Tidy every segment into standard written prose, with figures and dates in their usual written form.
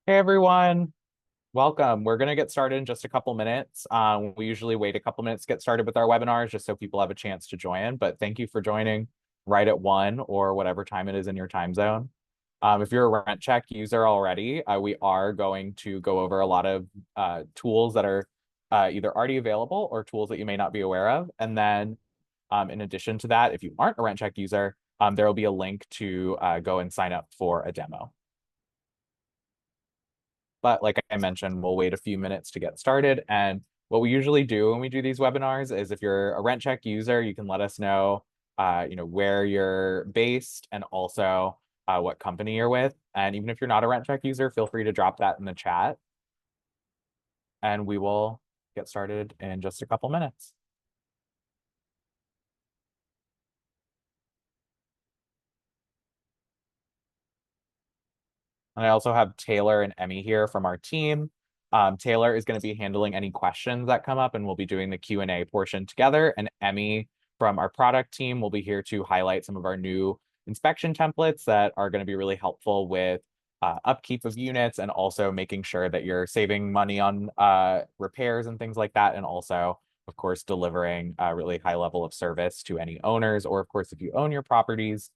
Hey everyone, welcome. We're going to get started in just a couple minutes. We usually wait a couple minutes to get started with our webinars just so people have a chance to join, but thank you for joining right at 1 or whatever time it is in your time zone. If you're a RentCheck user already, we are going to go over a lot of tools that are either already available or tools that you may not be aware of. And then in addition to that, if you aren't a RentCheck user, there will be a link to go and sign up for a demo. But like I mentioned, we'll wait a few minutes to get started. And what we usually do when we do these webinars is if you're a RentCheck user, you can let us know, where you're based and also what company you're with. And even if you're not a RentCheck user, feel free to drop that in the chat and we will get started in just a couple minutes. And I also have Taylor and Emmy here from our team. Taylor is going to be handling any questions that come up, and we'll be doing the Q&A portion together. And Emmy from our product team will be here to highlight some of our new inspection templates that are going to be really helpful with upkeep of units and also making sure that you're saving money on repairs and things like that. And also, of course, delivering a really high level of service to any owners, or of course, if you own your properties,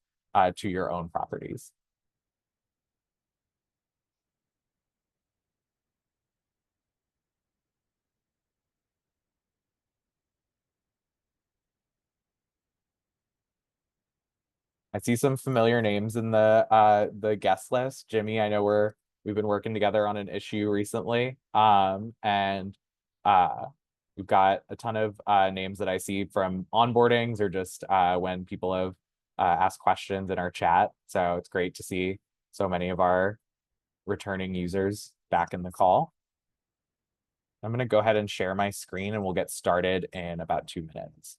to your own properties. I see some familiar names in the guest list. Jimmy, I know we've been working together on an issue recently. And uh we've got a ton of names that I see from onboardings or just when people have asked questions in our chat. So it's great to see so many of our returning users back in the call. I'm going to go ahead and share my screen and we'll get started in about 2 minutes.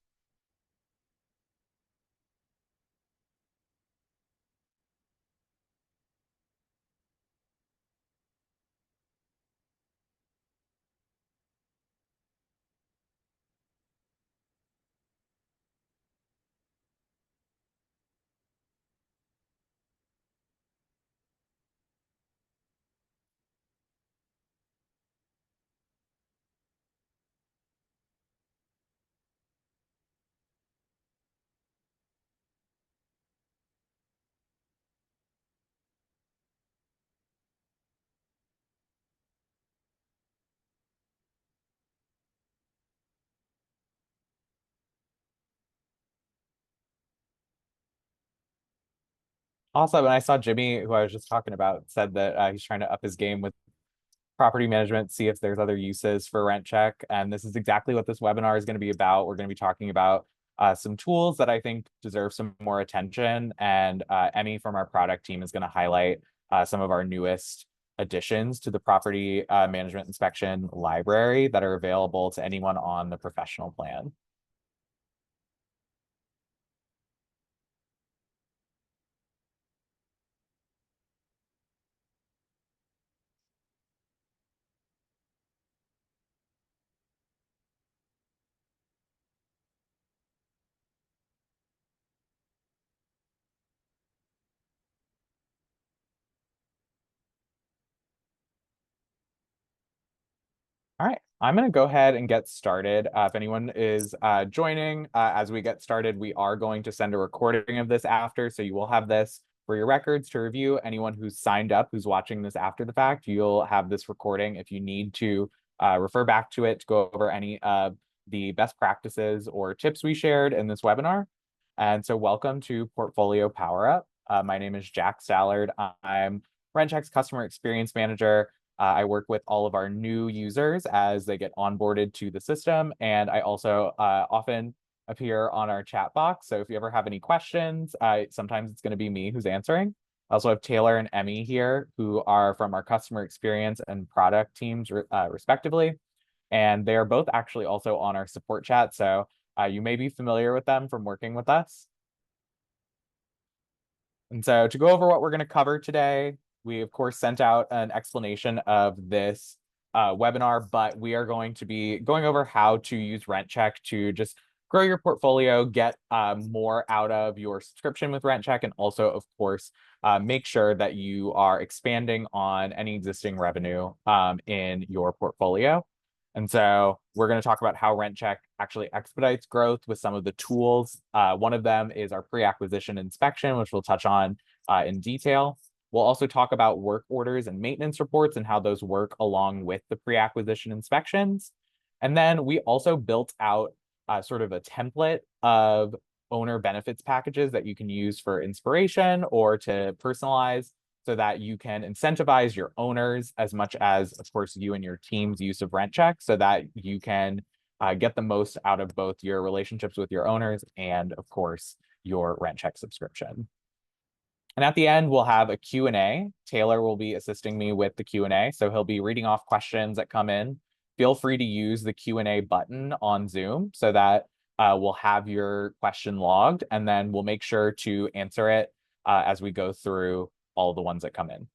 Awesome. And I saw Jimmy, who I was just talking about, said that he's trying to up his game with property management, see if there's other uses for RentCheck. And this is exactly what this webinar is going to be about. We're going to be talking about some tools that I think deserve some more attention. And Emmy from our product team is going to highlight some of our newest additions to the property management inspection library that are available to anyone on the professional plan. All right, I'm going to go ahead and get started. If anyone is joining as we get started, we are going to send a recording of this after, so you will have this for your records to review. Anyone who's signed up, who's watching this after the fact, you'll have this recording if you need to refer back to it to go over any of the best practices or tips we shared in this webinar. And so welcome to Portfolio Power Up. My name is Jack Stallard. I'm RentCheck's Customer Experience Manager. I work with all of our new users as they get onboarded to the system. And I also often appear on our chat box. So if you ever have any questions, sometimes it's going to be me who's answering. I also have Taylor and Emmy here, who are from our customer experience and product teams, respectively. And they are both actually also on our support chat. So you may be familiar with them from working with us. And so to go over what we're going to cover today, we of course sent out an explanation of this webinar, but we are going to be going over how to use RentCheck to just grow your portfolio, get more out of your subscription with RentCheck, and also, of course, make sure that you are expanding on any existing revenue in your portfolio. And so we're going to talk about how RentCheck actually expedites growth with some of the tools. One of them is our pre-acquisition inspection, which we'll touch on in detail. We'll also talk about work orders and maintenance reports and how those work along with the pre-acquisition inspections. And then we also built out sort of a template of owner benefits packages that you can use for inspiration or to personalize so that you can incentivize your owners as much as, of course, you and your team's use of RentCheck so that you can get the most out of both your relationships with your owners and, of course, your RentCheck subscription. And at the end, we'll have a Q&A. Taylor will be assisting me with the Q&A, so he'll be reading off questions that come in. Feel free to use the Q&A button on Zoom so that we'll have your question logged, and then we'll make sure to answer it as we go through all the ones that come in.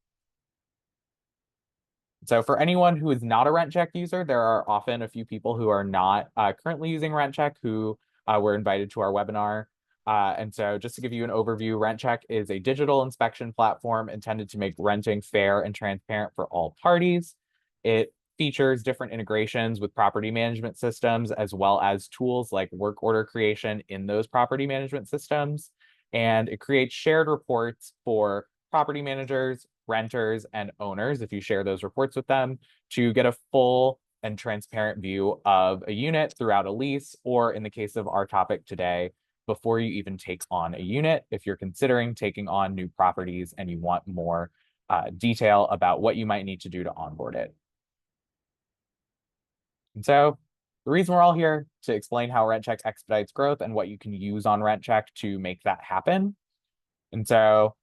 So for anyone who is not a RentCheck user, there are often a few people who are not currently using RentCheck who were invited to our webinar. And so just to give you an overview, RentCheck is a digital inspection platform intended to make renting fair and transparent for all parties. It features different integrations with property management systems, as well as tools like work order creation in those property management systems. And it creates shared reports for property managers, renters, and owners, if you share those reports with them, to get a full and transparent view of a unit throughout a lease, or in the case of our topic today, before you even take on a unit, if you're considering taking on new properties and you want more detail about what you might need to do to onboard it. And so the reason we're all here to explain how RentCheck expedites growth and what you can use on RentCheck to make that happen. And so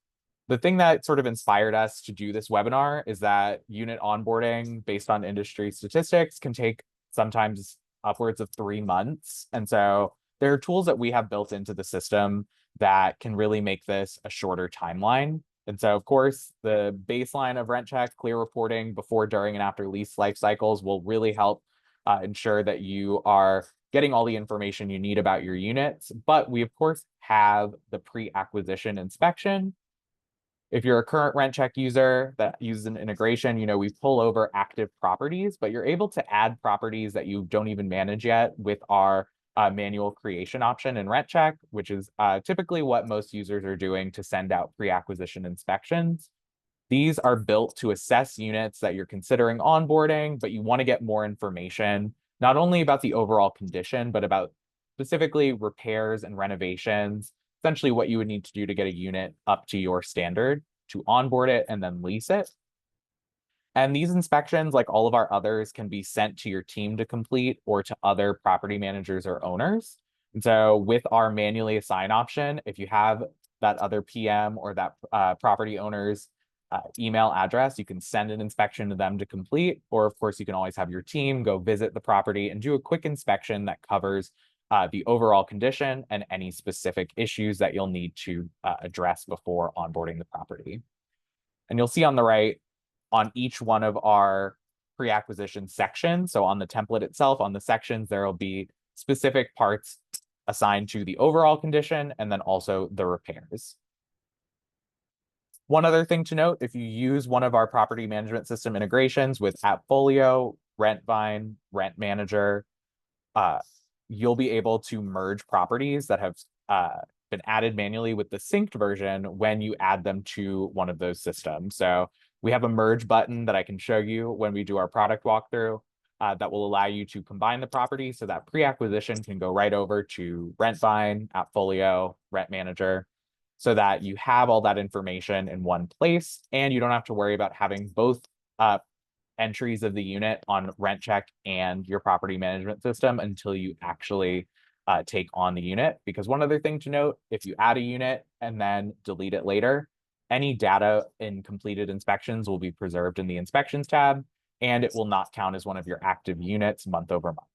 the thing that sort of inspired us to do this webinar is that unit onboarding based on industry statistics can take sometimes upwards of 3 months. And so there are tools that we have built into the system that can really make this a shorter timeline. And so, of course, the baseline of RentCheck, clear reporting before, during, and after lease life cycles will really help ensure that you are getting all the information you need about your units. But we, of course, have the pre-acquisition inspection. If you're a current RentCheck user that uses an integration, we pull over active properties, but you're able to add properties that you don't even manage yet with our manual creation option in RentCheck, which is typically what most users are doing to send out pre-acquisition inspections. These are built to assess units that you're considering onboarding, but you want to get more information, not only about the overall condition, but about specifically repairs and renovations, essentially what you would need to do to get a unit up to your standard to onboard it and then lease it. And these inspections, like all of our others, can be sent to your team to complete or to other property managers or owners. And so with our manually assign option, if you have that other PM or that property owner's email address, you can send an inspection to them to complete. Or of course, you can always have your team go visit the property and do a quick inspection that covers the overall condition and any specific issues that you'll need to address before onboarding the property. And you'll see on the right, on each one of our pre-acquisition sections, so on the template itself, on the sections, there will be specific parts assigned to the overall condition and then also the repairs. One other thing to note, if you use one of our property management system integrations with AppFolio, Rentvine, Rent Manager, you'll be able to merge properties that have been added manually with the synced version when you add them to one of those systems. So we have a merge button that I can show you when we do our product walkthrough that will allow you to combine the property so that pre-acquisition can go right over to Rentvine, AppFolio, Rent Manager, so that you have all that information in one place and you don't have to worry about having both entries of the unit on RentCheck and your property management system until you actually take on the unit. Because one other thing to note, if you add a unit and then delete it later, any data in completed inspections will be preserved in the inspections tab, and it will not count as one of your active units month over month.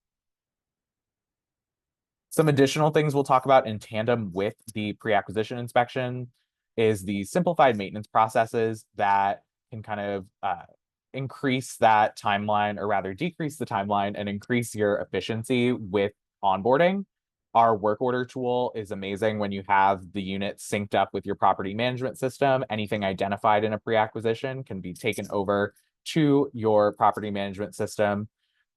Some additional things we'll talk about in tandem with the pre-acquisition inspection is the simplified maintenance processes that can kind of increase that timeline, or rather decrease the timeline and increase your efficiency with onboarding. Our work order tool is amazing when you have the unit synced up with your property management system. Anything identified in a pre-acquisition can be taken over to your property management system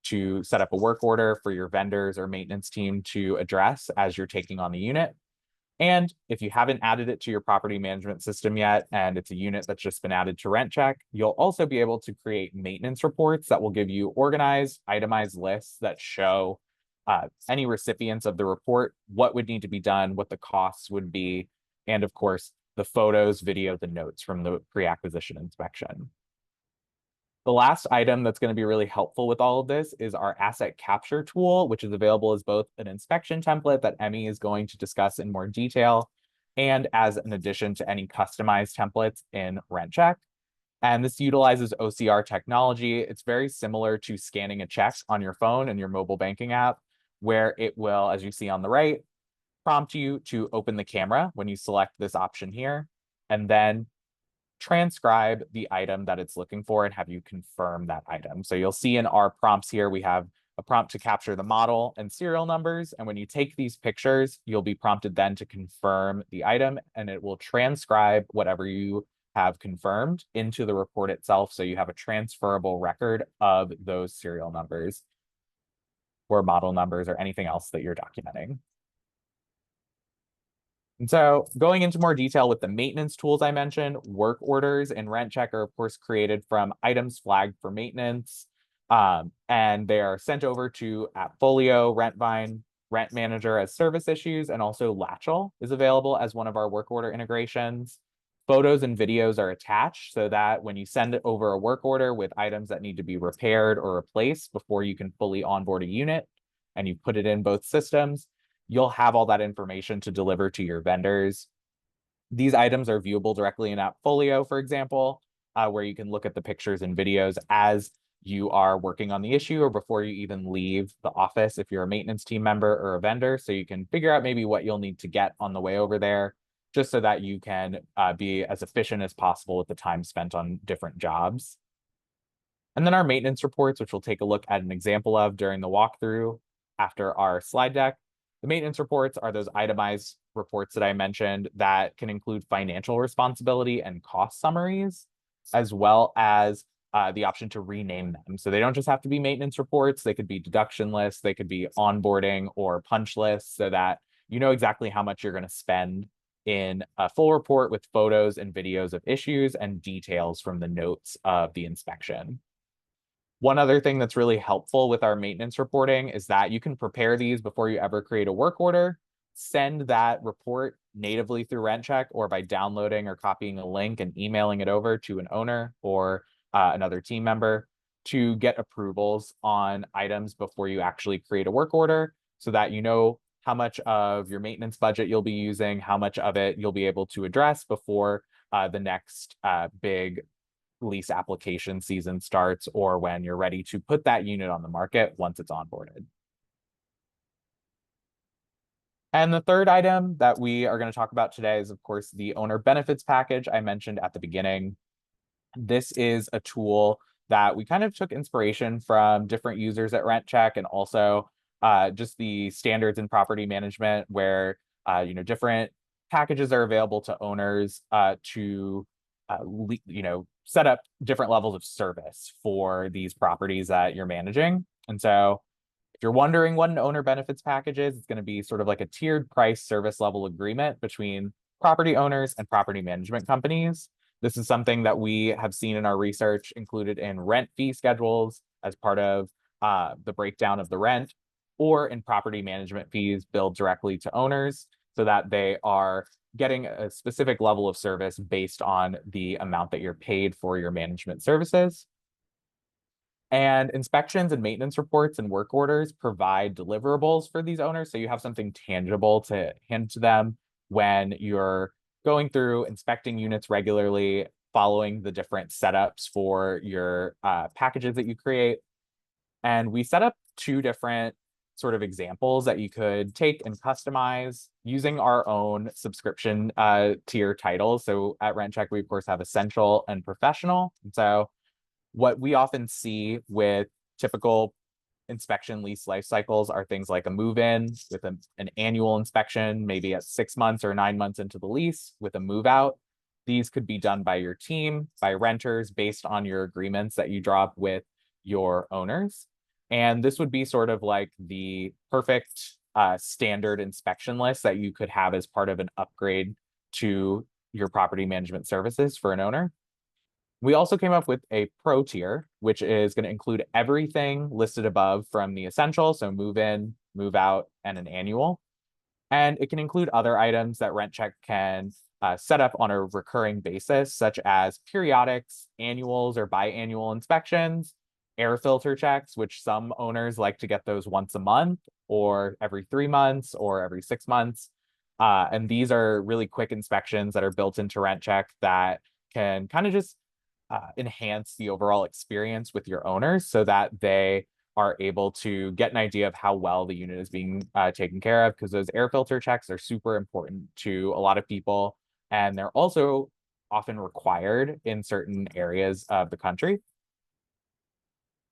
to set up a work order for your vendors or maintenance team to address as you're taking on the unit. And if you haven't added it to your property management system yet, and it's a unit that's just been added to RentCheck, you'll also be able to create maintenance reports that will give you organized, itemized lists that show any recipients of the report, what would need to be done, what the costs would be, and of course, the photos, videos, and notes from the pre-acquisition inspection. The last item that's going to be really helpful with all of this is our asset capture tool, which is available as both an inspection template that Emmy is going to discuss in more detail, and as an addition to any customized templates in RentCheck. And this utilizes OCR technology. It's very similar to scanning a check on your phone and your mobile banking app, where it will, as you see on the right, prompt you to open the camera when you select this option here, and then transcribe the item that it's looking for and have you confirm that item. So you'll see in our prompts here, we have a prompt to capture the model and serial numbers. And when you take these pictures, you'll be prompted then to confirm the item, and it will transcribe whatever you have confirmed into the report itself. So you have a transferable record of those serial numbers or model numbers or anything else that you're documenting. And so going into more detail with the maintenance tools I mentioned, work orders in RentCheck are, of course, created from items flagged for maintenance. And they are sent over to AppFolio, Rentvine, Rent Manager as service issues, and also Latchel is available as one of our work order integrations. Photos and videos are attached so that when you send over a work order with items that need to be repaired or replaced before you can fully onboard a unit, and you put it in both systems, you'll have all that information to deliver to your vendors. These items are viewable directly in AppFolio, for example, where you can look at the pictures and videos as you are working on the issue or before you even leave the office if you're a maintenance team member or a vendor. So you can figure out maybe what you'll need to get on the way over there, just so that you can be as efficient as possible with the time spent on different jobs. And then our maintenance reports, which we'll take a look at an example of during the walkthrough after our slide deck. The maintenance reports are those itemized reports that I mentioned that can include financial responsibility and cost summaries, as well as the option to rename them. So they don't just have to be maintenance reports. They could be deduction lists. They could be onboarding or punch lists so that you know exactly how much you're going to spend in a full report with photos and videos of issues and details from the notes of the inspection. One other thing that's really helpful with our maintenance reporting is that you can prepare these before you ever create a work order, send that report natively through RentCheck or by downloading or copying a link and emailing it over to an owner or another team member to get approvals on items before you actually create a work order so that you know how much of your maintenance budget you'll be using, how much of it you'll be able to address before the next big lease application season starts or when you're ready to put that unit on the market once it's onboarded. And the third item that we are going to talk about today is, of course, the owner benefits package I mentioned at the beginning. This is a tool that we kind of took inspiration from different users at RentCheck and also just the standards in property management where different packages are available to owners to set up different levels of service for these properties that you're managing. And so if you're wondering what an owner benefits package is, it's going to be sort of like a tiered price service level agreement between property owners and property management companies. This is something that we have seen in our research included in rent fee schedules as part of the breakdown of the rent, or in property management fees billed directly to owners so that they are getting a specific level of service based on the amount that you're paid for your management services. And inspections and maintenance reports and work orders provide deliverables for these owners. So you have something tangible to hand to them when you're going through inspecting units regularly, following the different setups for your packages that you create. And we set up two different sort of examples that you could take and customize using our own subscription tier titles. So at RentCheck, we of course have Essential and Professional. And so what we often see with typical inspection lease life cycles are things like a move-in with an annual inspection, maybe at 6 months or 9 months into the lease, with a move-out. These could be done by your team, by renters, based on your agreements that you draw up with your owners. And this would be sort of like the perfect standard inspection list that you could have as part of an upgrade to your property management services for an owner. We also came up with a pro tier, which is going to include everything listed above from the essential, so move in, move out, and an annual. And it can include other items that RentCheck can set up on a recurring basis, such as periodics, annuals or biannual inspections, air filter checks, which some owners like to get those once a month or every 3 months or every 6 months. And these are really quick inspections that are built into RentCheck that can kind of just enhance the overall experience with your owners so that they are able to get an idea of how well the unit is being taken care of, because those air filter checks are super important to a lot of people, and they're also often required in certain areas of the country.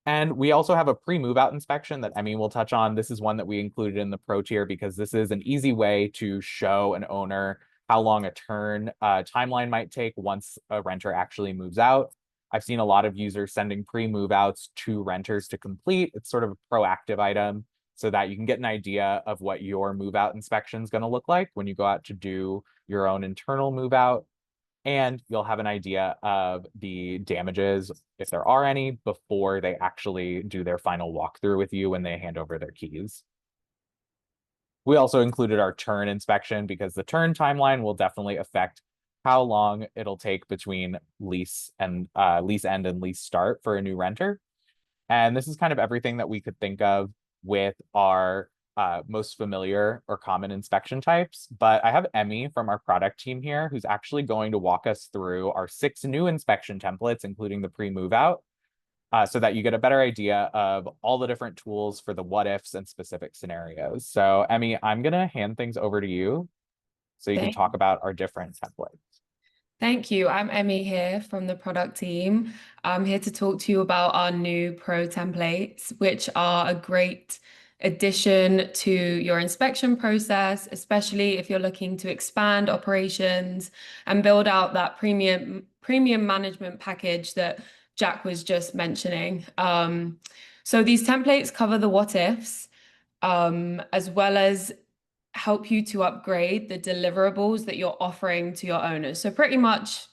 And we also have a pre-move out inspection that Emmy will touch on. This is one that we included in the pro tier because this is an easy way to show an owner how long a turn timeline might take once a renter actually moves out. I've seen a lot of users sending pre-move outs to renters to complete. It's sort of a proactive item so that you can get an idea of what your move out inspection is going to look like when you go out to do your own internal move out. And you'll have an idea of the damages, if there are any, before they actually do their final walkthrough with you when they hand over their keys. We also included our turn inspection because the turn timeline will definitely affect how long it'll take between lease end and lease start for a new renter. And this is kind of everything that we could think of with our most familiar or common inspection types. But I have Emmy from our product team here who's actually going to walk us through our 6 new inspection templates, including the pre-move out, so that you get a better idea of all the different tools for the what ifs and specific scenarios. So Emmy, I'm gonna hand things over to you so you can talk about our different templates. Thank you. I'm Emmy here from the product team. I'm here to talk to you about our new pro templates, which are a great addition to your inspection process, especially if you're looking to expand operations and build out that premium management package that Jack was just mentioning. So these templates cover the what ifs, as well as help you to upgrade the deliverables that you're offering to your owners. So pretty much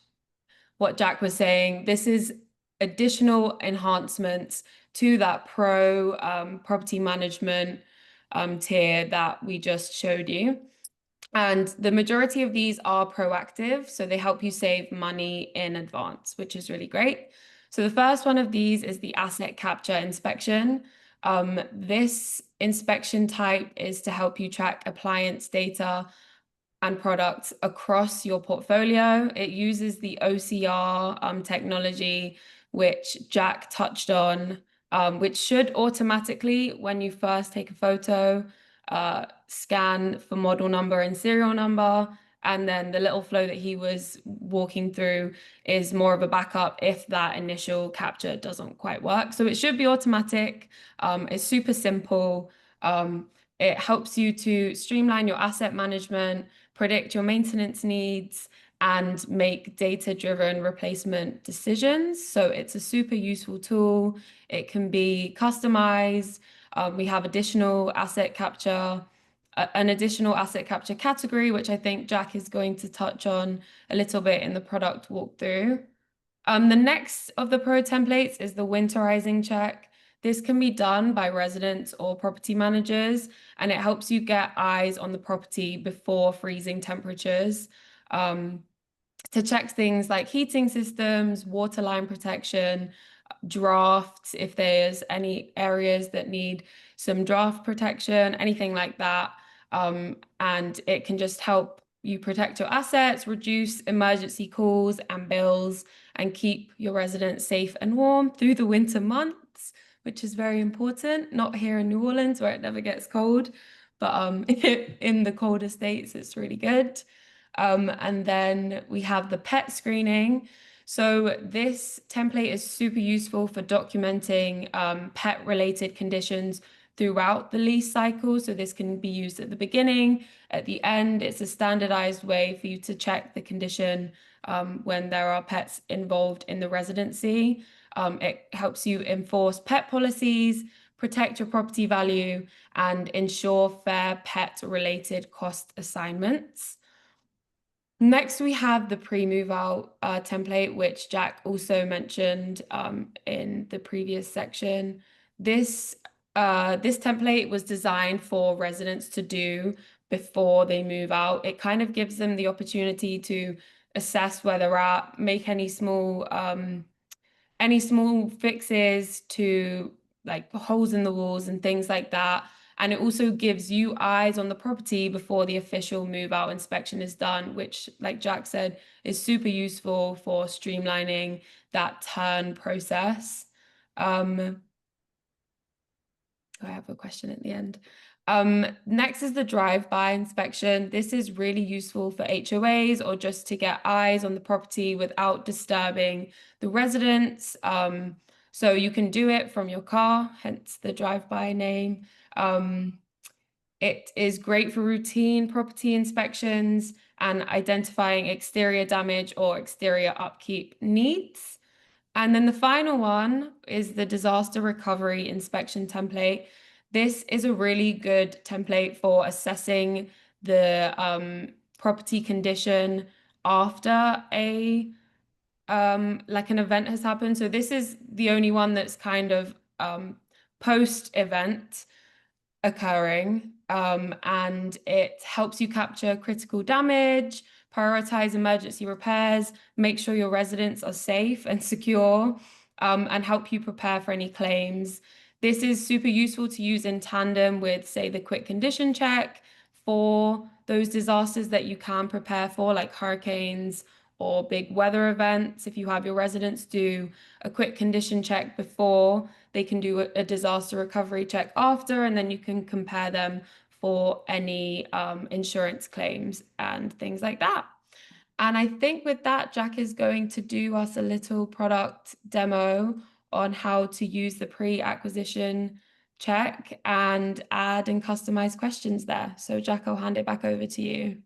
what Jack was saying, this is additional enhancements to that pro property management tier that we just showed you. And the majority of these are proactive, so they help you save money in advance, which is really great. So the first one of these is the asset capture inspection. This inspection type is to help you track appliance data and products across your portfolio. It uses the OCR technology, which Jack touched on, which should automatically, when you first take a photo, scan for model number and serial number. And then the little flow that he was walking through is more of a backup if that initial capture doesn't quite work. So it should be automatic. It's super simple. It helps you to streamline your asset management, predict your maintenance needs, and make data-driven replacement decisions. So it's a super useful tool. It can be customized. We have additional asset capture, an additional asset capture category, which I think Jack is going to touch on a little bit in the product walkthrough. The next of the pro templates is the winterizing check. This can be done by residents or property managers, and it helps you get eyes on the property before freezing temperatures to check things like heating systems, water line protection, drafts, if there's any areas that need some draft protection, anything like that. And it can just help you protect your assets, reduce emergency calls and bills, and keep your residents safe and warm through the winter months, which is very important. Not here in New Orleans where it never gets cold, but in the colder states, it's really good. And then we have the pet screening. So this template is super useful for documenting pet-related conditions throughout the lease cycle. So this can be used at the beginning, at the end. It's a standardized way for you to check the condition when there are pets involved in the residency. It helps you enforce pet policies, protect your property value, and ensure fair pet-related cost assignments. Next, we have the pre-move out template, which Jack also mentioned in the previous section. This template was designed for residents to do before they move out. It kind of gives them the opportunity to assess where they're at, make any small fixes to like holes in the walls and things like that. And it also gives you eyes on the property before the official move out inspection is done, which, like Jack said, is super useful for streamlining that turn process. I have a question at the end. Next is the drive-by inspection. This is really useful for HOAs or just to get eyes on the property without disturbing the residents. So you can do it from your car, hence the drive-by name. It is great for routine property inspections and identifying exterior damage or exterior upkeep needs. And then the final one is the disaster recovery inspection template. This is a really good template for assessing the property condition after a like an event has happened. So this is the only one that's kind of post-event occurring, and it helps you capture critical damage, prioritize emergency repairs, make sure your residents are safe and secure, and help you prepare for any claims. This is super useful to use in tandem with, say, the quick condition check for those disasters that you can prepare for, like hurricanes or big weather events. If you have your residents do a quick condition check before, they can do a disaster recovery check after, and then you can compare them for any insurance claims and things like that. And I think with that, Jack is going to do us a little product demo on how to use the pre-acquisition check and add and customize questions there. So Jack, I'll hand it back over to you.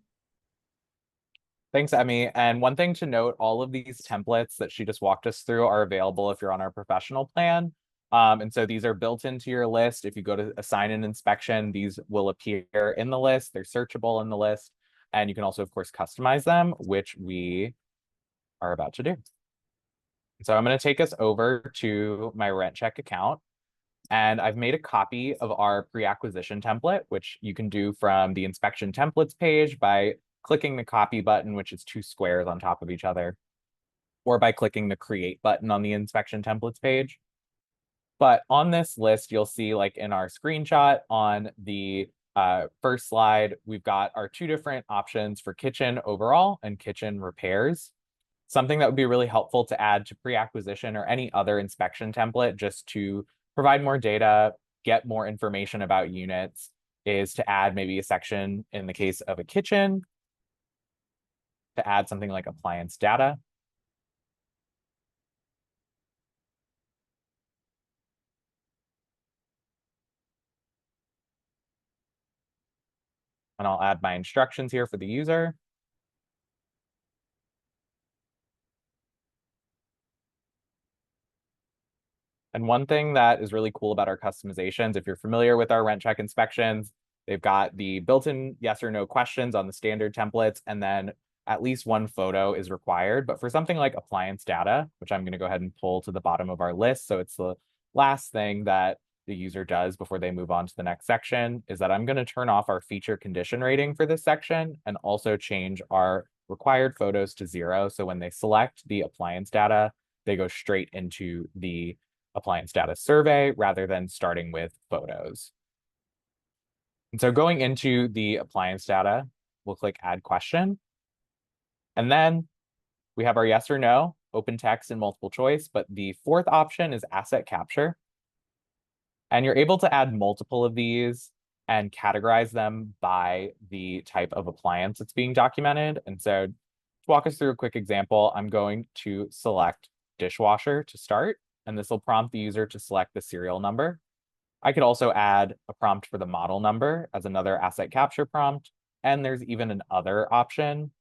Thanks, Emmy. And one thing to note, all of these templates that she just walked us through are available if you're on our professional plan. And so these are built into your list. If you go to assign an inspection, these will appear in the list. They're searchable in the list. And you can also, of course, customize them, which we are about to do. So I'm going to take us over to my RentCheck account. And I've made a copy of our pre-acquisition template, which you can do from the inspection templates page by clicking the copy button, which is two squares on top of each other, or by clicking the create button on the inspection templates page. But on this list, you'll see, like in our screenshot on the first slide, we've got our two different options for kitchen overall and kitchen repairs. Something that would be really helpful to add to pre-acquisition or any other inspection template just to provide more data, get more information about units, is to add maybe a section in the case of a kitchen, to add something like appliance data. And I'll add my instructions here for the user. And one thing that is really cool about our customizations, if you're familiar with our RentCheck inspections, they've got the built-in yes or no questions on the standard templates, and then at least one photo is required. But for something like appliance data, which I'm going to go ahead and pull to the bottom of our list, so it's the last thing that the user does before they move on to the next section, is that I'm going to turn off our feature condition rating for this section and also change our required photos to 0. So when they select the appliance data, they go straight into the appliance data survey rather than starting with photos. And so going into the appliance data, we'll click add question. And then we have our yes or no, open text and multiple choice, but the fourth option is asset capture. And you're able to add multiple of these and categorize them by the type of appliance that's being documented. And so walk us through a quick example, I'm going to select dishwasher to start, and this will prompt the user to select the serial number. I could also add a prompt for the model number as another asset capture prompt. And there's even an other option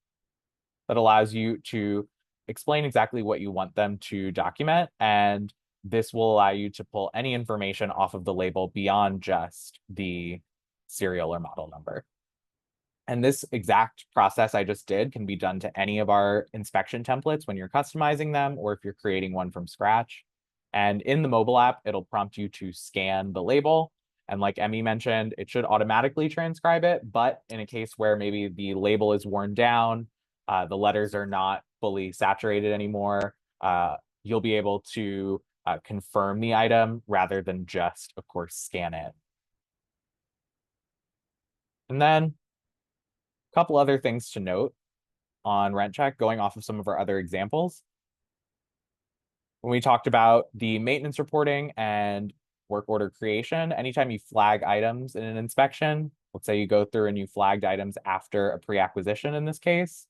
that allows you to explain exactly what you want them to document. And this will allow you to pull any information off of the label beyond just the serial or model number. And this exact process I just did can be done to any of our inspection templates when you're customizing them or if you're creating one from scratch. And in the mobile app, it'll prompt you to scan the label. And like Emmy mentioned, it should automatically transcribe it. But in a case where maybe the label is worn down, the letters are not fully saturated anymore, you'll be able to confirm the item rather than just, of course, scan it. And then a couple other things to note on RentCheck, going off of some of our other examples. When we talked about the maintenance reporting and work order creation, anytime you flag items in an inspection, let's say you go through and you flagged items after a pre-acquisition in this case,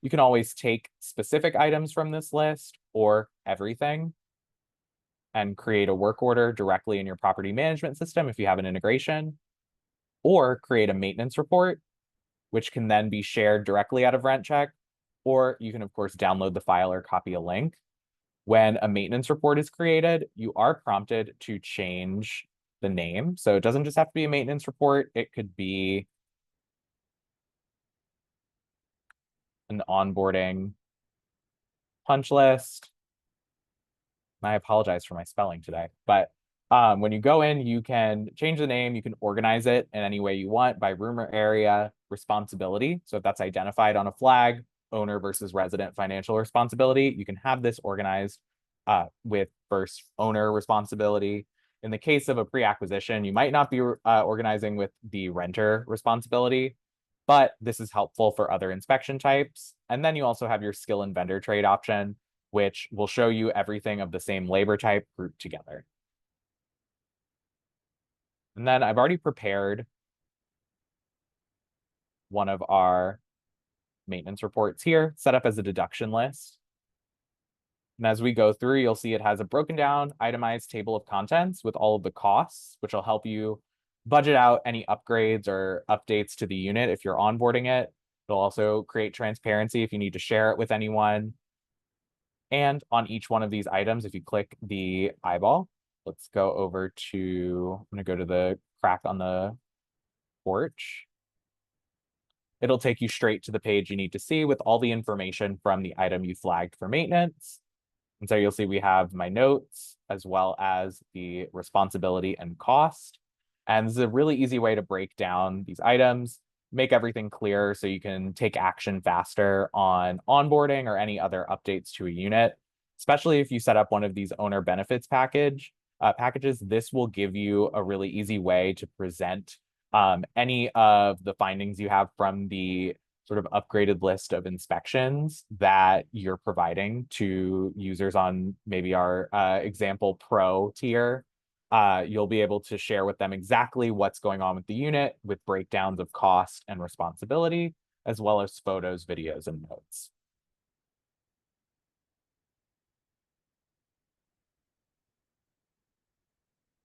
you can always take specific items from this list or everything and create a work order directly in your property management system if you have an integration, or create a maintenance report, which can then be shared directly out of RentCheck, or you can, of course, download the file or copy a link. When a maintenance report is created, you are prompted to change the name. So it doesn't just have to be a maintenance report. It could be an onboarding punch list. I apologize for my spelling today, but when you go in, you can change the name, you can organize it in any way you want by room or area, responsibility. So if that's identified on a flag, owner versus resident financial responsibility, you can have this organized with first owner responsibility. In the case of a pre-acquisition, you might not be organizing with the renter responsibility, but this is helpful for other inspection types. And then you also have your skill and vendor trade option, which will show you everything of the same labor type grouped together. And then I've already prepared one of our maintenance reports here, set up as a deduction list. And as we go through, you'll see it has a broken down, itemized table of contents with all of the costs, which will help you budget out any upgrades or updates to the unit if you're onboarding it. It'll also create transparency if you need to share it with anyone. And on each one of these items, if you click the eyeball, let's go over to, I'm gonna go to the crack on the porch. It'll take you straight to the page you need to see with all the information from the item you flagged for maintenance. And so you'll see we have my notes as well as the responsibility and cost. And this is a really easy way to break down these items, make everything clear so you can take action faster on onboarding or any other updates to a unit, especially if you set up one of these owner benefits packages. This will give you a really easy way to present any of the findings you have from the sort of upgraded list of inspections that you're providing to users on maybe our example pro tier. You'll be able to share with them exactly what's going on with the unit with breakdowns of cost and responsibility, as well as photos, videos, and notes.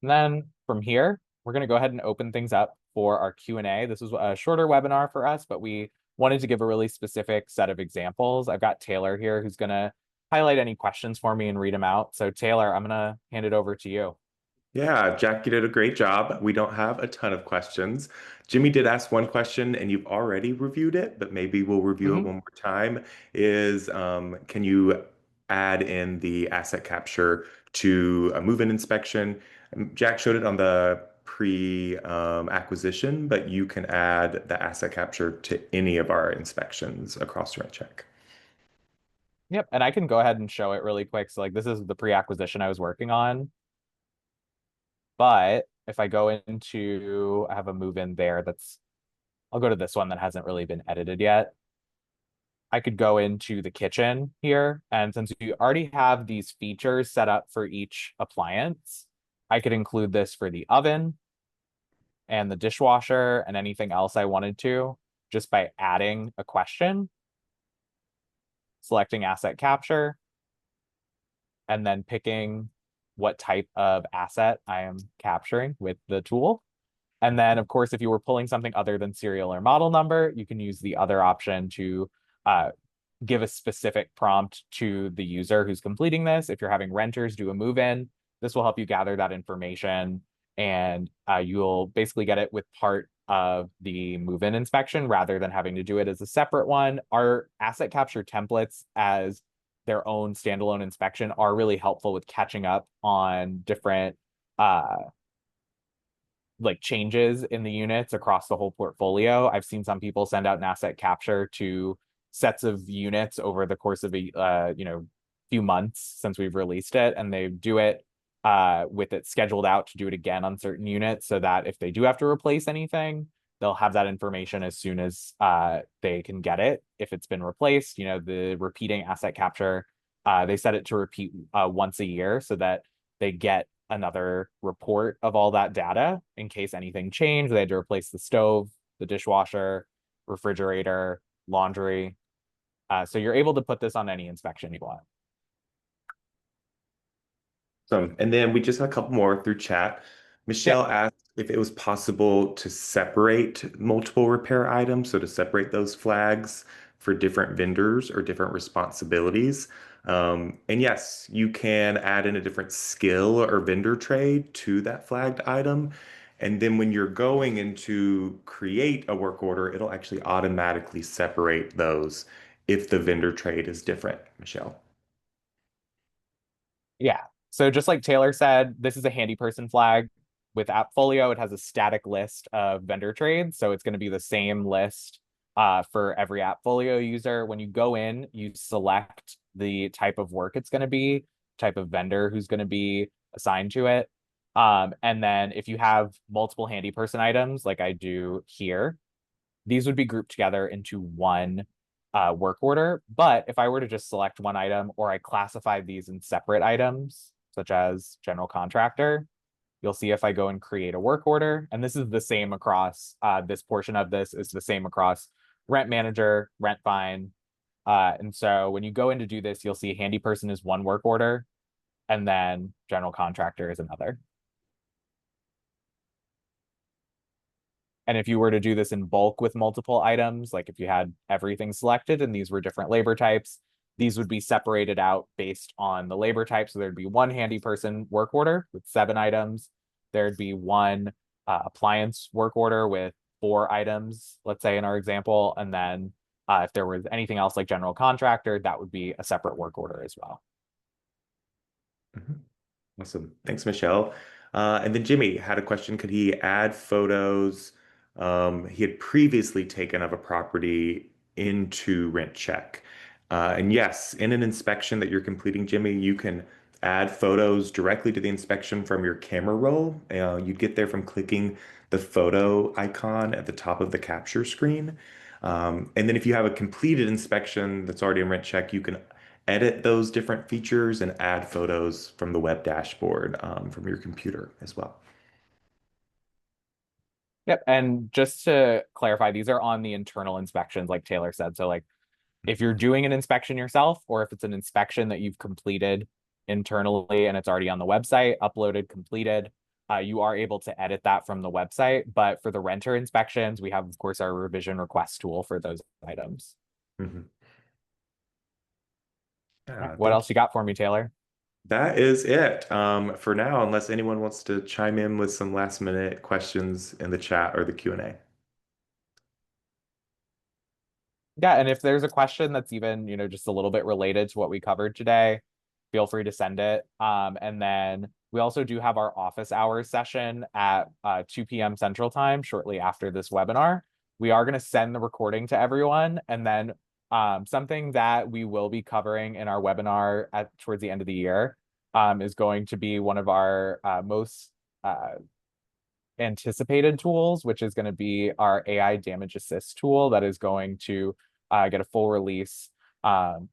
And then from here, we're going to go ahead and open things up for our Q&A. This was a shorter webinar for us, but we wanted to give a really specific set of examples. I've got Taylor here who's going to highlight any questions for me and read them out. So Taylor, I'm going to hand it over to you. Yeah, Jack, you did a great job. We don't have a ton of questions. Jimmy did ask one question, and you've already reviewed it, but maybe we'll review it one more time. Can you add in the asset capture to a move-in inspection? Jack showed it on the pre-acquisition, but you can add the asset capture to any of our inspections across RentCheck. Yep, and I can go ahead and show it really quick. So like this is the pre-acquisition I was working on. But if I go into, I have a move in there I'll go to this one that hasn't really been edited yet. I could go into the kitchen here. And since you already have these features set up for each appliance, I could include this for the oven and the dishwasher and anything else I wanted to just by adding a question. selecting asset capture, and then picking what type of asset I am capturing with the tool. And then, of course, if you were pulling something other than serial or model number, you can use the other option to give a specific prompt to the user who's completing this. If you're having renters do a move-in, this will help you gather that information, and you'll basically get it with part of the move-in inspection rather than having to do it as a separate one. Our asset capture templates as their own standalone inspection are really helpful with catching up on different like changes in the units across the whole portfolio. I've seen some people send out an asset capture to sets of units over the course of a few months since we've released it, and they do it with it scheduled out to do it again on certain units, so that if they do have to replace anything, they'll have that information as soon as they can get it. If it's been replaced, the repeating asset capture, they set it to repeat once a year so that they get another report of all that data in case anything changed. They had to replace the stove, the dishwasher, refrigerator, laundry. So you're able to put this on any inspection you want. And then we just had a couple more through chat. Michelle asked if it was possible to separate multiple repair items, so to separate those flags for different vendors or different responsibilities. And yes, you can add in a different skill or vendor trade to that flagged item. And then when you're going into create a work order, it'll actually automatically separate those if the vendor trade is different, Michelle. Yeah. So just like Taylor said, this is a handy person flag. With AppFolio, it has a static list of vendor trades. So it's going to be the same list for every AppFolio user. When you go in, you select the type of work it's going to be, type of vendor who's going to be assigned to it. And then if you have multiple handy person items, like I do here, these would be grouped together into one work order. But if I were to just select one item, or I classified these in separate items, such as general contractor, you'll see if I go and create a work order, and this is the same across this portion of this is the same across rent manager, rent find. And so when you go in to do this, you'll see handy person is one work order, and then general contractor is another. And if you were to do this in bulk with multiple items, like if you had everything selected and these were different labor types, these would be separated out based on the labor type. So there'd be one handy person work order with 7 items. There'd be one appliance work order with 4 items, let's say in our example. And then if there was anything else like general contractor, that would be a separate work order as well. Awesome. Thanks, Michelle. And then Jimmy had a question. Could he add photos he had previously taken of a property into RentCheck? And yes, in an inspection that you're completing, Jimmy, you can add photos directly to the inspection from your camera roll. You'd get there from clicking the photo icon at the top of the capture screen. And then if you have a completed inspection that's already in RentCheck, you can edit those different features and add photos from the web dashboard from your computer as well. Yep. And just to clarify, these are on the internal inspections, like Taylor said. So like if you're doing an inspection yourself, or if it's an inspection that you've completed internally and it's already on the website, uploaded, completed, you are able to edit that from the website. But for the renter inspections, we have, of course, our revision request tool for those items. Mm-hmm. Yeah, what else you got for me, Taylor? That is it for now, unless anyone wants to chime in with some last minute questions in the chat or the Q&A. Yeah, and if there's a question that's even, just a little bit related to what we covered today, feel free to send it. And then we also do have our office hours session at 2 p.m. Central Time shortly after this webinar. We are going to send the recording to everyone, and then something that we will be covering in our webinar towards the end of the year is going to be one of our most anticipated tools, which is going to be our AI damage assist tool that is going to get a full release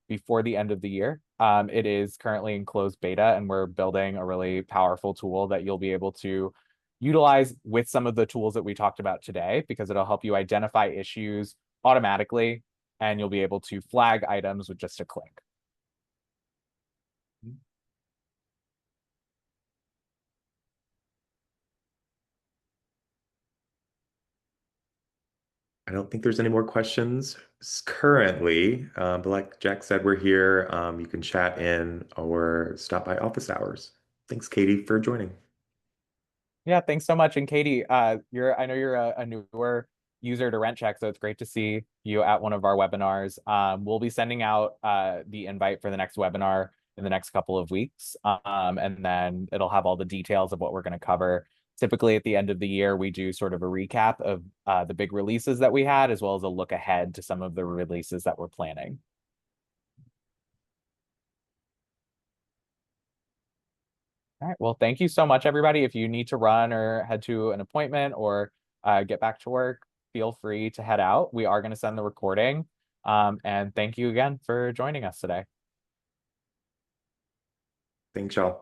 before the end of the year. It is currently in closed beta, and we're building a really powerful tool that you'll be able to utilize with some of the tools that we talked about today, because it'll help you identify issues automatically. and you'll be able to flag items with just a click. I don't think there's any more questions currently, but like Jack said, we're here. You can chat in or stop by office hours. Thanks, Katie, for joining. Yeah, thanks so much. And Katie, I know you're a newer user to RentCheck, so it's great to see you at one of our webinars. We'll be sending out the invite for the next webinar in the next couple of weeks, and then it'll have all the details of what we're going to cover. Typically, at the end of the year, we do sort of a recap of the big releases that we had, as well as a look ahead to some of the releases that we're planning. All right. Well, thank you so much, everybody. If you need to run or head to an appointment or get back to work, feel free to head out. We are going to send the recording. And thank you again for joining us today. Thanks, y'all.